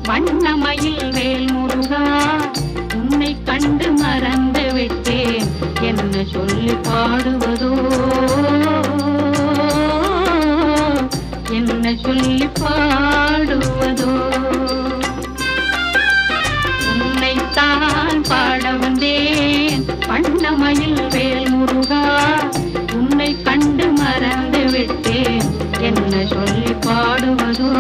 வண்ணமயில் வேல் முருகா உன்னை கண்டு மறந்து விட்டேன் என்ன சொல்லி பாடுவதோ என்ன சொல்லி பாடுவதோ உன்னைத்தான் பாட வந்தேன் வண்ணமயில் வேல் முருகா உன்னை கண்டு மறந்து விட்டேன் என்ன சொல்லி பாடுவதோ